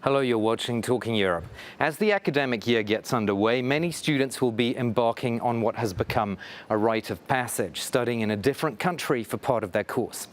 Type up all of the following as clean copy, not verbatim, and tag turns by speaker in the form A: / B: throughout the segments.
A: Hello, you're watching Talking Europe. As the academic year gets underway, many students will be embarking on what has become a rite of passage, studying in a different country for part of their course.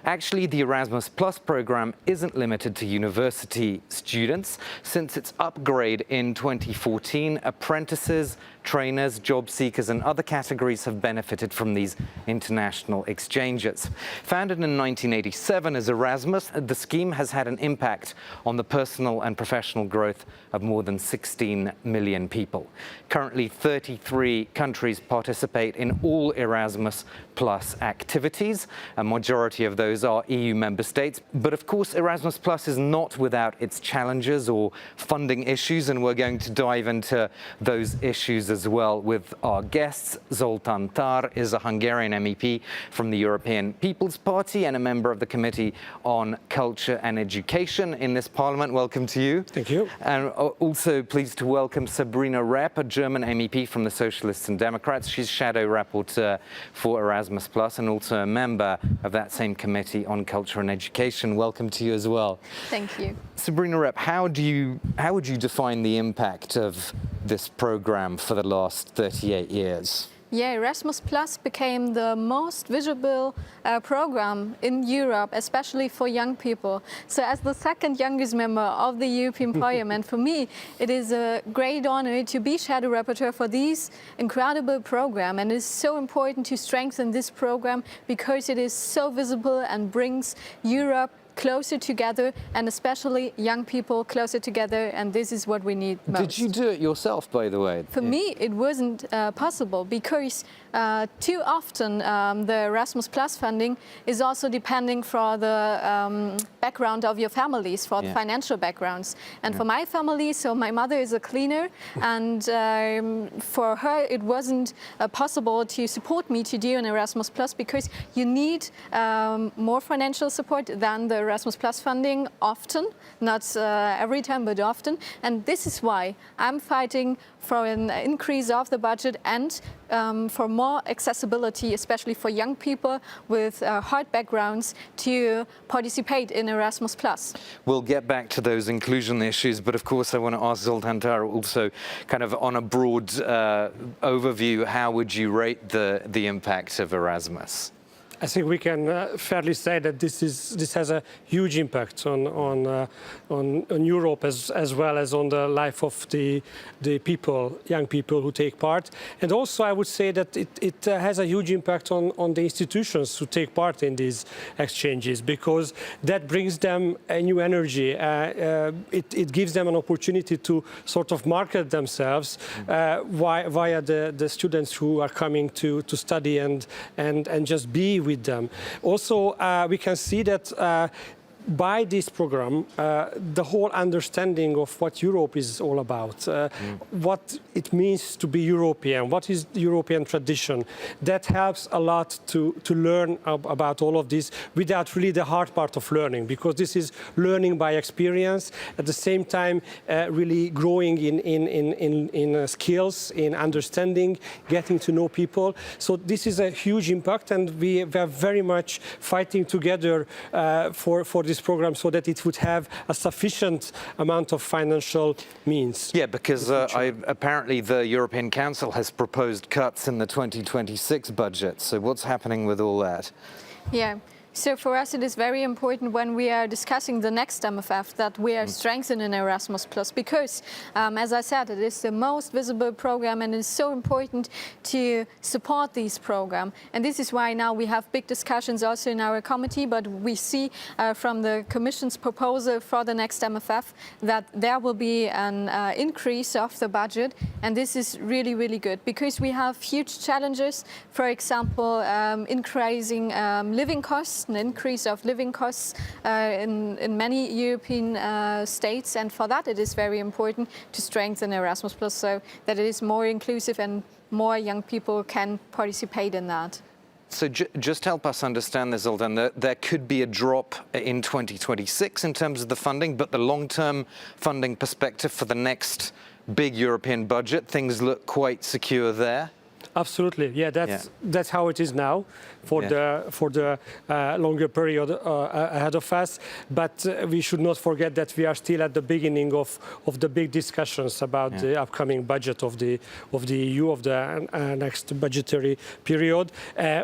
A: Actually, the Erasmus Plus program isn't limited to university students. Since its upgrade in 2014, apprentices, trainers, job seekers and other categories have benefited from these international exchanges. Founded in 1987 as Erasmus, the scheme has had an impact on the personal and professional growth of more than 16 million people. Currently, 33 countries participate in all Erasmus Plus activities. A majority of those are EU member states. But of course, Erasmus Plus is not without its challenges or funding issues, and we're going to dive into those issues as well with our guests. Zoltán Tár is a Hungarian MEP from the European People's Party and a member of the Committee on Culture and Education in this Parliament. Welcome to you.
B: Thank you.
A: And also pleased to welcome Sabrina Repp, a German MEP from the Socialists and Democrats. She's Shadow Rapporteur for Erasmus Plus and also a member of that same Committee on Culture and Education. Welcome to you as well.
C: Thank you.
A: Sabrina Repp, how would you define the impact of this program for the last 38 years?
C: Yeah, Erasmus Plus became the most visible program in Europe, especially for young people. So as the second youngest member of the European Parliament, for me, it is a great honor to be Shadow Rapporteur for this incredible program. And it's so important to strengthen this program because it is so visible and brings Europe closer together, and especially young people closer together, and this is what we need most.
A: Did you do it yourself, by the way?
C: For me, it wasn't possible because too often the Erasmus Plus funding is also depending for the background of your families, for the financial backgrounds. And for my family, so my mother is a cleaner, and for her it wasn't possible to support me to do an Erasmus Plus because you need more financial support than the Erasmus Plus funding often, not every time, but often. And this is why I'm fighting for an increase of the budget and for more accessibility, especially for young people with hard backgrounds, to participate in Erasmus Plus.
A: We'll get back to those inclusion issues, but of course I want to ask Zoltán Tár also kind of on a broad overview, how would you rate the impact of Erasmus?
B: I think we can fairly say that this has a huge impact on Europe as well as on the life of the people, young people who take part. And also I would say that it has a huge impact on the institutions who take part in these exchanges, because that brings them a new energy. It gives them an opportunity to sort of market themselves via the students who are coming to study and just be with them. Also, we can see that by this program, the whole understanding of what Europe is all about, what it means to be European, what is European tradition, that helps a lot to learn about all of this without really the hard part of learning, because this is learning by experience, at the same time really growing in skills, in understanding, getting to know people. So this is a huge impact, and we are very much fighting together for this program so that it would have a sufficient amount of financial means.
A: Yeah, because apparently the European Council has proposed cuts in the 2026 budget. So what's happening with all that?
C: Yeah. So for us, it is very important when we are discussing the next MFF that we are strengthening Erasmus Plus, because, as I said, it is the most visible program, and it's so important to support this program. And this is why now we have big discussions also in our committee, but we see from the Commission's proposal for the next MFF that there will be an increase of the budget, and this is really, really good, because we have huge challenges, for example, increasing living costs, an increase of living costs in many European states, and for that it is very important to strengthen Erasmus Plus so that it is more inclusive and more young people can participate in that.
A: So just help us understand this, Zoltán. There could be a drop in 2026 in terms of the funding, but the long-term funding perspective for the next big European budget, things look quite secure there?
B: Absolutely, yeah. That's how it is now for the longer period ahead of us. But we should not forget that we are still at the beginning of the big discussions about the upcoming budget of the EU, of the next budgetary period.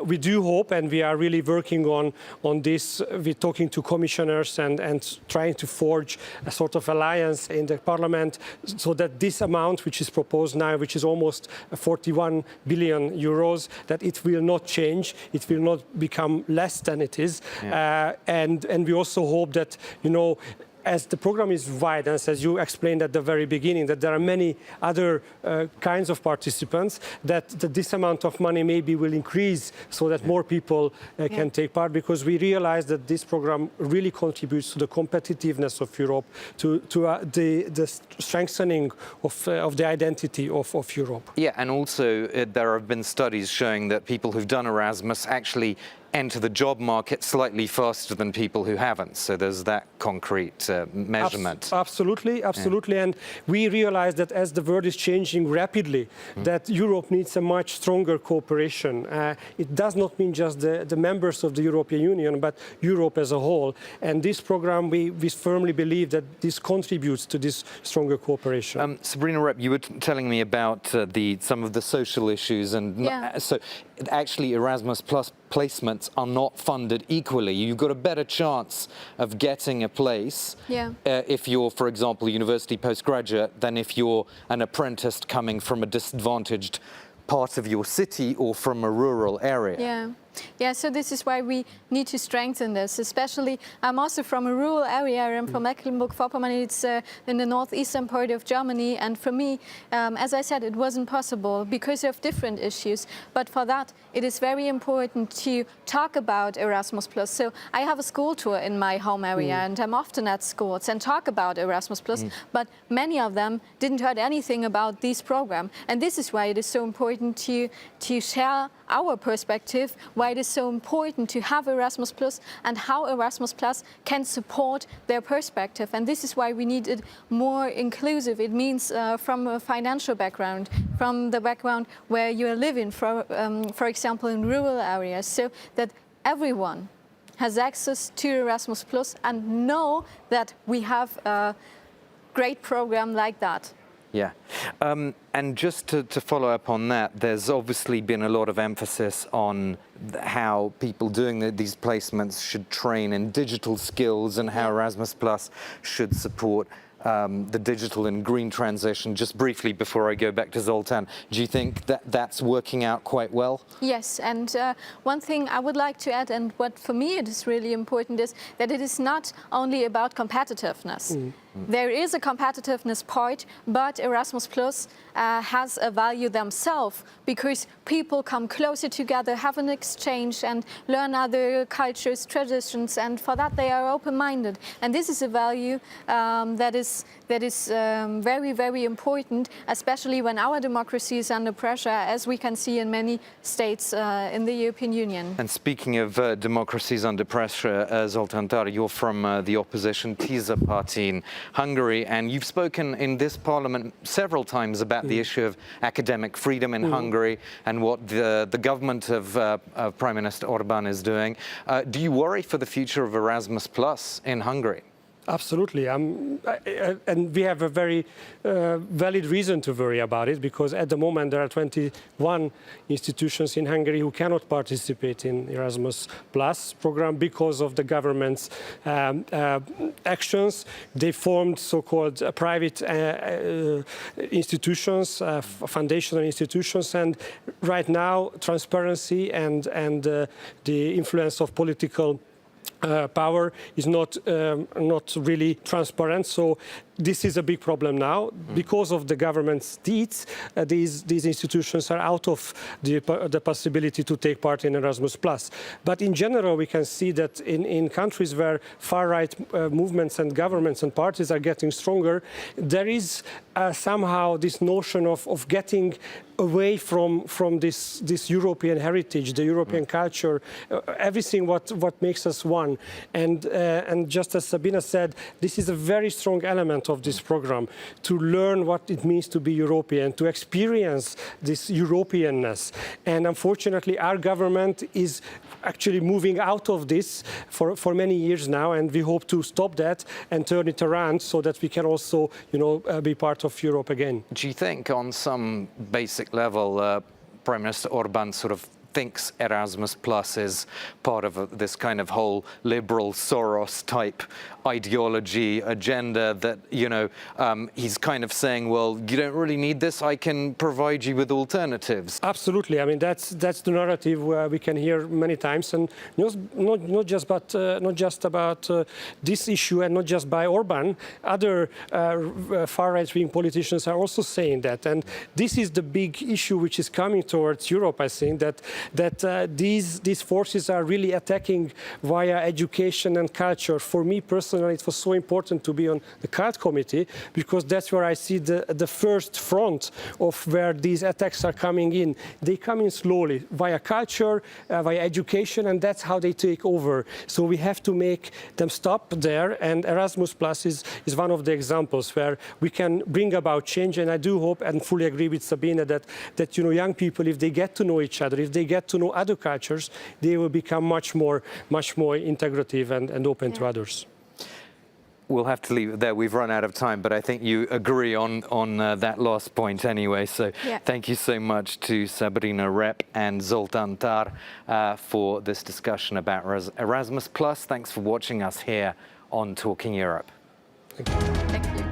B: We do hope, and we are really working on this. We're talking to commissioners and trying to forge a sort of alliance in the Parliament, so that this amount, which is proposed now, which is almost 41 billion euros, that it will not change. It will not become less than it is. And we also hope that, as the program is wide, and as you explained at the very beginning, that there are many other kinds of participants, that this amount of money maybe will increase so that more people can take part, because we realize that this program really contributes to the competitiveness of Europe, to the strengthening of the identity of Europe.
A: Yeah, and also there have been studies showing that people who've done Erasmus actually enter the job market slightly faster than people who haven't. So there's that concrete measurement.
B: Absolutely. And we realize that as the world is changing rapidly, that Europe needs a much stronger cooperation. It does not mean just the members of the European Union, but Europe as a whole. And this program, we firmly believe that this contributes to this stronger cooperation.
A: Sabrina Rep, you were telling me about some of the social issues, and so actually Erasmus Plus placements are not funded equally. You've got a better chance of getting a place if you're, for example, a university postgraduate, than if you're an apprentice coming from a disadvantaged part of your city or from a rural area.
C: Yeah, so this is why we need to strengthen this, especially I'm also from a rural area. I'm from Mecklenburg-Vorpommern. It's in the northeastern part of Germany, and for me, as I said, it wasn't possible because of different issues. But for that, it is very important to talk about Erasmus+. So I have a school tour in my home area, and I'm often at schools and talk about Erasmus+, but many of them didn't heard anything about this program. And this is why it is so important to share our perspective, why it is so important to have Erasmus+, and how Erasmus+ can support their perspective. And this is why we need it more inclusive. It means from a financial background, from the background where you are living, for example, in rural areas, so that everyone has access to Erasmus+ and know that we have a great program like that.
A: Yeah. And just to follow up on that, there's obviously been a lot of emphasis on how people doing these placements should train in digital skills, and how Erasmus Plus should support the digital and green transition. Just briefly before I go back to Zoltán, do you think that that's working out quite well?
C: Yes, and one thing I would like to add, and what for me it is really important, is that it is not only about competitiveness. There is a competitiveness part, but Erasmus Plus has a value themselves, because people come closer together, have an exchange and learn other cultures, traditions, and for that they are open-minded. And this is a value that is very, very important, especially when our democracy is under pressure, as we can see in many states in the European Union.
A: And speaking of democracies under pressure, Zoltán Tár, you're from the opposition TISA party in Hungary, and you've spoken in this parliament several times about the issue of academic freedom in Hungary and what the government of Prime Minister Orbán is doing. Do you worry for the future of Erasmus Plus in Hungary?
B: Absolutely, and we have a very valid reason to worry about it, because at the moment there are 21 institutions in Hungary who cannot participate in Erasmus Plus program because of the government's actions. They formed so-called private institutions, foundational institutions, and right now transparency and the influence of political power is not really transparent. So this is a big problem now. Because of the government's deeds, these institutions are out of the possibility to take part in Erasmus+. But in general, we can see that in countries where far-right movements and governments and parties are getting stronger, there is somehow this notion of getting away from this European heritage, the European culture, everything what makes us one. And just as Sabina said, this is a very strong element of this program, to learn what it means to be European, to experience this Europeanness. And unfortunately, our government is actually moving out of this for many years now, and we hope to stop that and turn it around so that we can also, be part of Europe again.
A: Do you think on some basic level, Prime Minister Orbán sort of thinks Erasmus Plus is part of this kind of whole liberal Soros type ideology agenda that, he's kind of saying, well, you don't really need this, I can provide you with alternatives?
B: Absolutely. I mean, that's the narrative we can hear many times, and not just about this issue, and not just by Orbán. Other far right-wing politicians are also saying that, and this is the big issue which is coming towards Europe. I think that these forces are really attacking via education and culture. For me personally, it was so important to be on the CULT committee, because that's where I see the first front of where these attacks are coming in. They come in slowly via culture, via education, and that's how they take over. So we have to make them stop there, and Erasmus Plus is one of the examples where we can bring about change. And I do hope and fully agree with Sabine that young people, if they get to know each other, if they get to know other cultures, they will become much more integrative and open to others.
A: We'll have to leave it there. We've run out of time, but I think you agree on that last point anyway. So thank you so much to Sabrina Rep and Zoltán Tár for this discussion about Erasmus Plus. Thanks for watching us here on Talking Europe.
B: Thank you.
C: Thank you.